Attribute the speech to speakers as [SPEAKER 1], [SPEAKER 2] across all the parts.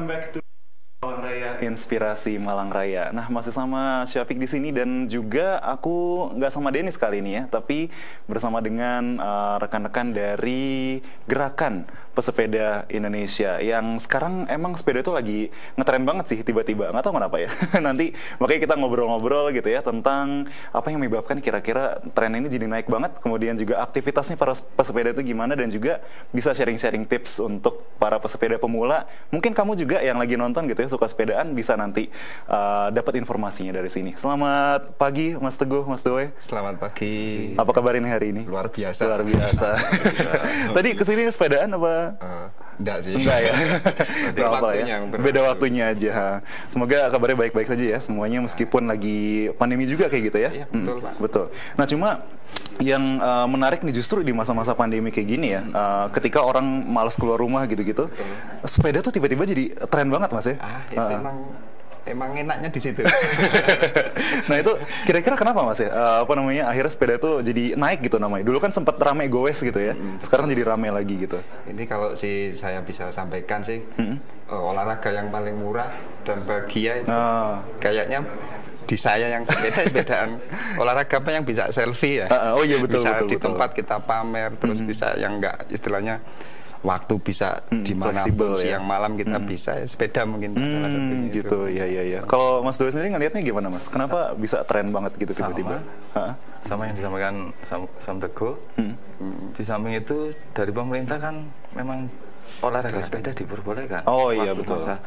[SPEAKER 1] welcome back to Malang Raya Inspirasi Malang Raya. Nah, masih sama Syafiq di sini dan juga aku nggak sama Denis kali ini ya, tapi bersama dengan rekan-rekan dari Gerakan Pesepeda Indonesia yang sekarang emang sepeda itu lagi ngetren banget sih tiba-tiba, nggak tahu kenapa ya. Nanti makanya kita ngobrol-ngobrol gitu ya tentang apa yang menyebabkan kira-kira tren ini jadi naik banget, kemudian juga aktivitasnya para pesepeda itu gimana, dan juga bisa sharing-sharing tips untuk para pesepeda pemula. Mungkin kamu juga yang lagi nonton gitu ya suka sepedaan bisa nanti dapat informasinya dari sini. Selamat pagi Mas Teguh, Mas Doe.
[SPEAKER 2] Selamat pagi.
[SPEAKER 1] Apa kabar ini hari ini?
[SPEAKER 2] Luar biasa.
[SPEAKER 1] Luar biasa. Tadi kesini sepedaan apa?
[SPEAKER 2] Enggak sih.
[SPEAKER 1] Enggak ya.
[SPEAKER 2] Beda waktunya,
[SPEAKER 1] ya. Beda waktunya aja. Semoga kabarnya baik-baik saja ya semuanya, meskipun lagi pandemi juga kayak gitu ya.
[SPEAKER 2] Iya, betul, Pak.
[SPEAKER 1] Betul. Nah, cuma yang menarik nih justru di masa-masa pandemi kayak gini ya, ketika orang malas keluar rumah gitu-gitu, sepeda tuh tiba-tiba jadi tren banget Mas ya.
[SPEAKER 2] Itu emang enaknya di situ.
[SPEAKER 1] Nah, itu kira-kira kenapa Mas ya? Apa namanya, akhirnya sepeda tuh jadi naik gitu namanya. Dulu kan sempat rame goes gitu ya. Sekarang jadi rame lagi gitu.
[SPEAKER 2] Ini kalau saya bisa sampaikan sih, olahraga yang paling murah dan bahagia itu kayaknya di saya yang sepedaan. Olahraga apa yang bisa selfie ya?
[SPEAKER 1] Oh iya, betul,
[SPEAKER 2] bisa
[SPEAKER 1] betul,
[SPEAKER 2] di
[SPEAKER 1] betul.
[SPEAKER 2] tempat kita pamer, terus bisa yang enggak istilahnya waktu bisa dimanapun
[SPEAKER 1] ya.
[SPEAKER 2] siang malam kita bisa ya, sepeda mungkin salah satunya
[SPEAKER 1] gitu
[SPEAKER 2] itu.
[SPEAKER 1] ya. Kalau Mas Doe sendiri ngelihatnya gimana Mas? Kenapa bisa tren banget gitu tiba-tiba?
[SPEAKER 3] Sama yang disampaikan Sam Teguh. Di samping itu dari pemerintah kan memang olahraga sepeda diperbolehkan.
[SPEAKER 1] Oh iya,
[SPEAKER 3] waktu
[SPEAKER 1] betul.
[SPEAKER 3] masa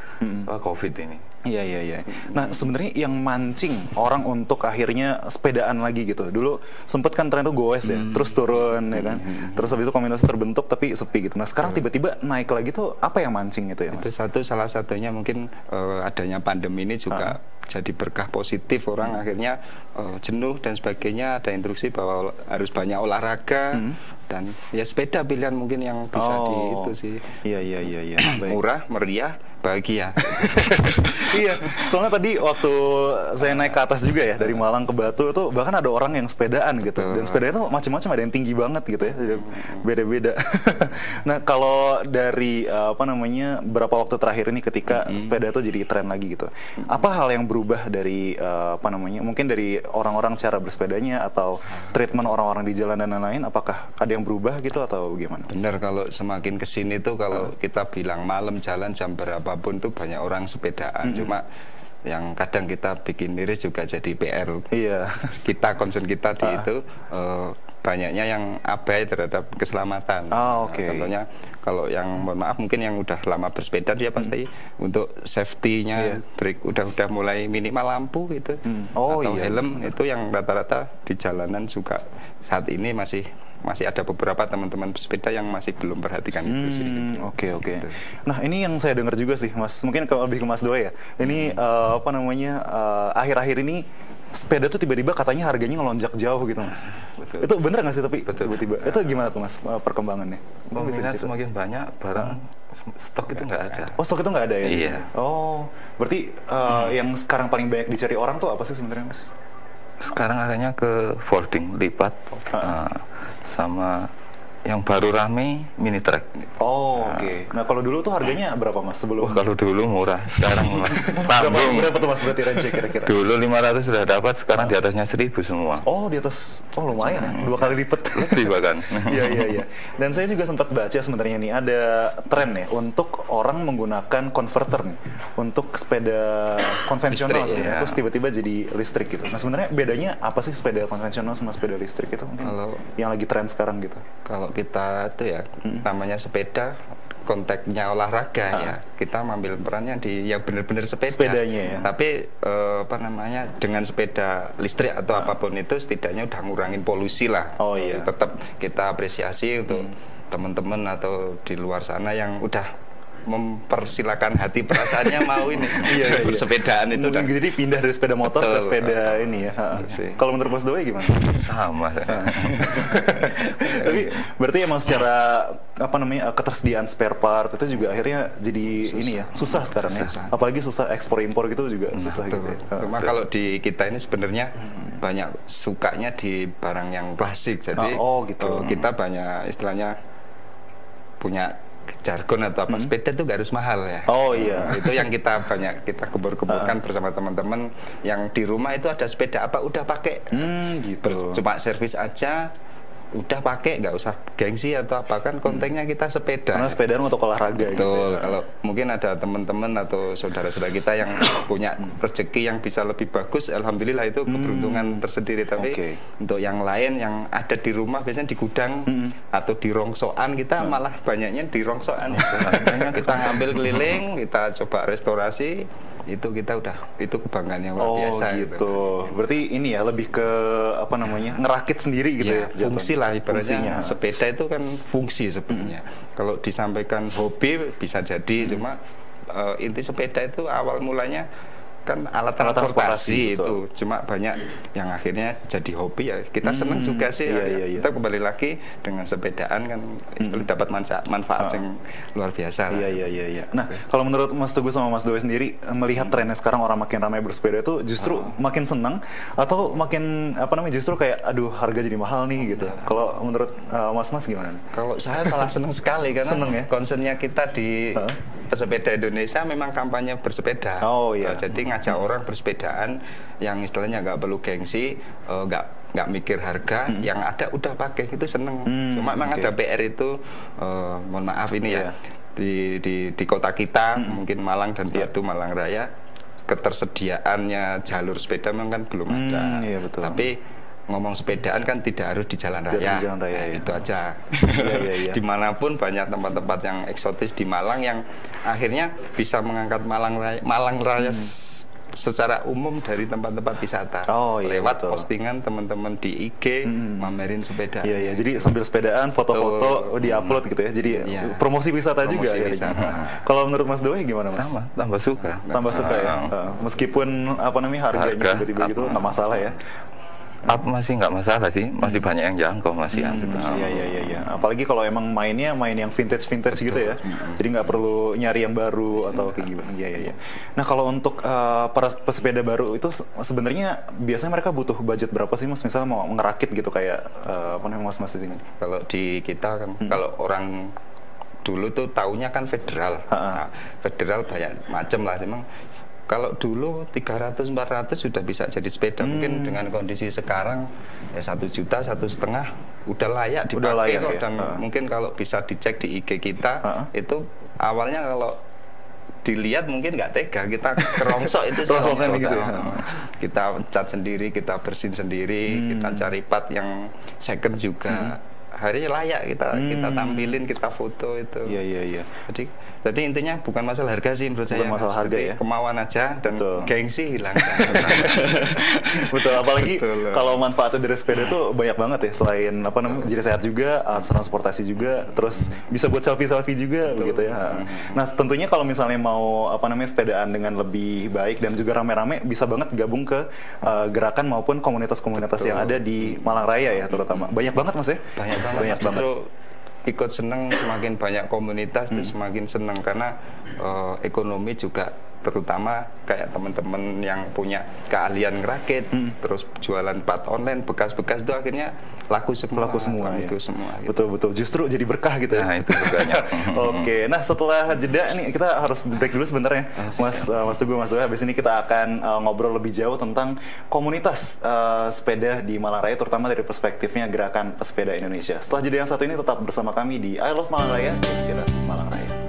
[SPEAKER 3] COVID ini.
[SPEAKER 1] Iya. Nah, sebenarnya yang mancing orang untuk akhirnya sepedaan lagi gitu. Dulu sempet kan tren tuh goes ya, terus turun ya kan. Terus habis itu komunitas terbentuk tapi sepi gitu. Nah, sekarang tiba-tiba naik lagi tuh apa yang mancing gitu ya Mas?
[SPEAKER 2] Itu salah satunya mungkin adanya pandemi ini juga jadi berkah positif, orang akhirnya jenuh dan sebagainya, ada instruksi bahwa harus banyak olahraga dan ya sepeda pilihan mungkin yang bisa di itu sih.
[SPEAKER 1] Iya. Baik.
[SPEAKER 2] Murah, meriah, bahagia.
[SPEAKER 1] Iya, soalnya tadi waktu saya naik ke atas juga ya dari Malang ke Batu itu bahkan ada orang yang sepedaan gitu. Dan sepedanya itu macam-macam, ada yang tinggi banget gitu ya. Beda-beda. Nah, kalau dari berapa waktu terakhir ini ketika sepeda itu jadi tren lagi gitu. Apa hal yang berubah dari mungkin dari orang-orang cara bersepedanya atau treatment orang-orang di jalan dan lain-lain, apakah ada yang berubah gitu atau gimana?
[SPEAKER 2] Benar, kalau semakin kesini tuh kalau kita bilang malam jalan jam berapapun tuh banyak orang sepedaan. Cuma yang kadang kita bikin miris juga jadi PR.
[SPEAKER 1] Iya.
[SPEAKER 2] Kita concern kita di itu banyaknya yang abai terhadap keselamatan.
[SPEAKER 1] Oke.
[SPEAKER 2] Contohnya kalau yang mohon maaf mungkin yang udah lama bersepeda dia pasti untuk safety-nya udah mulai minimal lampu gitu. Atau helm itu yang rata-rata di jalanan juga saat ini masih ada beberapa teman-teman pesepeda yang masih belum perhatikan itu sih. Gitu.
[SPEAKER 1] Oke. Gitu. Nah, ini yang saya dengar juga sih, Mas. Mungkin kalau lebih ke Mas Doe ya. Ini akhir-akhir ini sepeda tuh tiba-tiba katanya harganya ngelonjak jauh gitu, Mas.
[SPEAKER 3] Betul.
[SPEAKER 1] Itu bener nggak sih tapi
[SPEAKER 3] Betul.
[SPEAKER 1] tiba-tiba? Itu gimana tuh Mas perkembangannya?
[SPEAKER 3] Peminat semakin banyak, barang stok itu nggak ada.
[SPEAKER 1] Oh, stok itu nggak ada ya?
[SPEAKER 3] Iya.
[SPEAKER 1] Oh, berarti yang sekarang paling banyak dicari orang tuh apa sih sebenarnya, Mas?
[SPEAKER 3] Sekarang arahnya ke folding, lipat, sama yang baru rame mini track.
[SPEAKER 1] Oke. Nah, kalau dulu tuh harganya berapa Mas sebelum?
[SPEAKER 3] Kalau dulu murah, sekarang tanggung.
[SPEAKER 1] Berapa tuh Mas berarti range kira-kira?
[SPEAKER 3] Dulu 500 sudah dapat, sekarang di atasnya 1000 semua.
[SPEAKER 1] Oh, di atas. Oh, lumayan ya. 2 kali lipat.
[SPEAKER 3] Lebih bahkan.
[SPEAKER 1] Iya. Dan saya juga sempat baca sebenarnya nih ada tren nih untuk orang menggunakan converter nih untuk sepeda konvensional
[SPEAKER 2] listrik,
[SPEAKER 1] sebenarnya. Terus tiba-tiba jadi listrik gitu. Nah, sebenarnya bedanya apa sih sepeda konvensional sama sepeda listrik itu mungkin?
[SPEAKER 2] Kalau
[SPEAKER 1] yang lagi tren sekarang gitu.
[SPEAKER 2] Kalau kita itu ya namanya sepeda, konteksnya olahraga ya, kita mengambil perannya di yang benar-benar
[SPEAKER 1] sepedanya ya.
[SPEAKER 2] Tapi dengan sepeda listrik atau apapun itu setidaknya udah ngurangin polusi lah. Tetap kita apresiasi untuk teman-teman atau di luar sana yang udah mempersilakan hati perasaannya mau ini bersepedaan itu udah.
[SPEAKER 1] Jadi pindah dari sepeda motor ke sepeda ini ya. Kalau menurut Mas Doe gimana?
[SPEAKER 3] Sama.
[SPEAKER 1] Tapi berarti emang secara ketersediaan spare part itu juga akhirnya jadi ini ya susah sekarang ya. Apalagi susah ekspor impor gitu juga susah gitu ya.
[SPEAKER 2] Cuma kalau di kita ini sebenarnya banyak sukanya di barang yang klasik. Jadi kita banyak istilahnya punya jargon atau apa, sepeda itu nggak harus mahal ya.
[SPEAKER 1] Oh iya.
[SPEAKER 2] Itu yang kita gebor-geborkan bersama teman-teman yang di rumah itu ada sepeda apa udah pakai.
[SPEAKER 1] Gitu.
[SPEAKER 2] Cuma servis aja, udah pakai, nggak usah gengsi atau apa, kan kontennya kita sepeda.
[SPEAKER 1] Karena sepeda untuk olahraga.
[SPEAKER 2] Betul.
[SPEAKER 1] Gitu ya.
[SPEAKER 2] Kalau mungkin ada teman-teman atau saudara-saudara kita yang punya rezeki yang bisa lebih bagus, alhamdulillah itu keberuntungan tersendiri. Tapi untuk yang lain yang ada di rumah biasanya di gudang atau di rongsokan, kita malah banyaknya di rongsokan. Kita ngambil keliling, kita coba restorasi. Itu kita itu kebanggaan yang luar biasa
[SPEAKER 1] gitu. Berarti ini ya lebih ke apa namanya, ngerakit sendiri gitu ya,
[SPEAKER 2] fungsi lah ibaratnya. Sepeda itu kan fungsi sebenarnya. Kalau disampaikan hobi bisa jadi, cuma inti sepeda itu awal mulanya kan alat transportasi itu. Cuma banyak yang akhirnya jadi hobi ya. Kita senang juga sih. Kita kembali lagi dengan sepedaan kan dapat manfaat yang luar biasa lah.
[SPEAKER 1] Iya. Nah, kalau menurut Mas Teguh sama Mas Doe sendiri melihat trennya sekarang orang makin ramai bersepeda itu justru makin senang atau makin apa namanya, justru kayak aduh harga jadi mahal nih gitu. Kalau menurut Mas gimana?
[SPEAKER 2] Kalau saya malah senang sekali karena concernnya kita di pesepeda Indonesia memang kampanye bersepeda. Jadi ngajak orang bersepedaan yang istilahnya nggak perlu gengsi, nggak mikir harga, yang ada udah pakai itu seneng. Cuma memang ada PR itu, mohon maaf ini ya, di kota kita mungkin Malang dan Batu, Malang Raya, ketersediaannya jalur sepeda memang kan belum ada. Tapi ngomong sepedaan kan tidak harus di jalan raya, itu aja. Dimanapun banyak tempat-tempat yang eksotis di Malang yang akhirnya bisa mengangkat Malang Raya secara umum dari tempat-tempat wisata lewat postingan teman-teman di IG mamerin sepeda.
[SPEAKER 1] Jadi sambil sepedaan foto-foto diupload gitu ya. Jadi promosi wisata juga. Kalau menurut Mas Doe gimana Mas?
[SPEAKER 3] Sama, tambah suka.
[SPEAKER 1] Tambah suka ya. Meskipun apa namanya harganya tiba-tiba gitu nggak masalah ya.
[SPEAKER 3] Masih nggak masalah sih, masih banyak yang jangkau, masih
[SPEAKER 1] Iya. Apalagi kalau emang main yang vintage gitu ya. Jadi nggak perlu nyari yang baru atau kayak gimana. Iya. Nah kalau untuk para pesepeda baru itu sebenarnya biasanya mereka butuh budget berapa sih Mas? Misalnya mau ngerakit gitu kayak apa namanya Mas di sini?
[SPEAKER 2] Kalau di kita kan kalau orang dulu tuh taunya kan federal. Federal banyak macam lah memang. Kalau dulu 300-400 sudah bisa jadi sepeda. Mungkin dengan kondisi sekarang ya 1 juta, 1,5 udah layak dipakai kok. Dan mungkin kalau bisa dicek di IG kita itu awalnya kalau dilihat mungkin nggak tega, kita kerongsok itu gitu. Kita cat sendiri, kita bersihin sendiri, kita cari part yang second juga. Hari layak kita tampilin, kita foto itu.
[SPEAKER 1] Iya.
[SPEAKER 2] Jadi intinya bukan masalah harga sih menurut saya.
[SPEAKER 1] Masalah harga ya.
[SPEAKER 2] Kemauan aja dan gengsi hilang.
[SPEAKER 1] Betul. Apalagi kalau manfaatnya dari sepeda itu banyak banget ya. Selain apa namanya, jadi sehat juga, transportasi juga, terus bisa buat selfie juga begitu ya. Nah tentunya kalau misalnya mau apa namanya sepedaan dengan lebih baik dan juga rame-rame, bisa banget gabung ke gerakan maupun komunitas-komunitas yang ada di Malang Raya ya terutama. Banyak banget Mas ya.
[SPEAKER 2] Banyak banget. Ikut seneng, semakin banyak komunitas itu semakin seneng karena ekonomi juga, terutama kayak teman-teman yang punya keahlian ngerakit, terus jualan part online bekas-bekas itu akhirnya laku semua. Itu semua.
[SPEAKER 1] Gitu. Betul. Justru jadi berkah gitu ya.
[SPEAKER 3] Nah itu berkahnya.
[SPEAKER 1] Oke. Nah setelah jeda nih kita harus break dulu sebentar ya, Mas Teguh, Mas Doe. Habis ini kita akan ngobrol lebih jauh tentang komunitas sepeda di Malang Raya, terutama dari perspektifnya gerakan pesepeda Indonesia. Setelah jeda yang satu ini tetap bersama kami di I Love Malang Raya, Inspirasi Malang Raya.